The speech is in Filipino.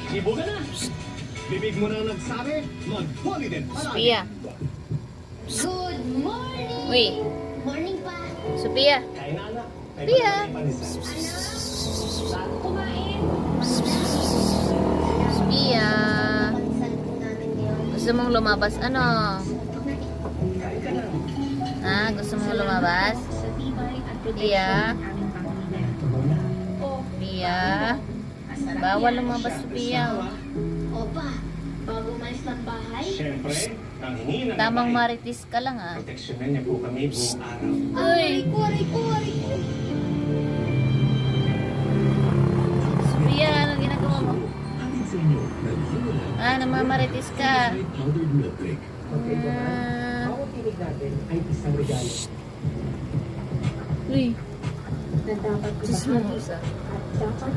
Ibo ka na. Bibig mo na nagsabi, mag-holiday palagi. Sophia. Good morning! Uy, Morning pa! Sophia. Kain na anak. May Pia. pagkain pa ni Sam. Bago kumain! Sophia. Pagsan po namin ngayon. Gusto mong lumabas? Ano? Kain ka na. Ha? Gusto mong lumabas? Sa tibay at Pia. protection ng aming pamilya. Oh, Sophia. Bawal lumabas, Sophia. Opa, bago umalis ng bahay, Siyempre, nang hingi na Tamang babae, maritis ka lang ah. proteksyonan niya po kami buong araw. aray ko, aray ko, aray ko. Sophia, ano ginagawa mo? Atin sa inyo, nag-Unilag Ah, namamaritis ka. powdered milk drink. Ah, Bawat tinig natin ay isang regalo. uy, Na dapat chismosa. at dapat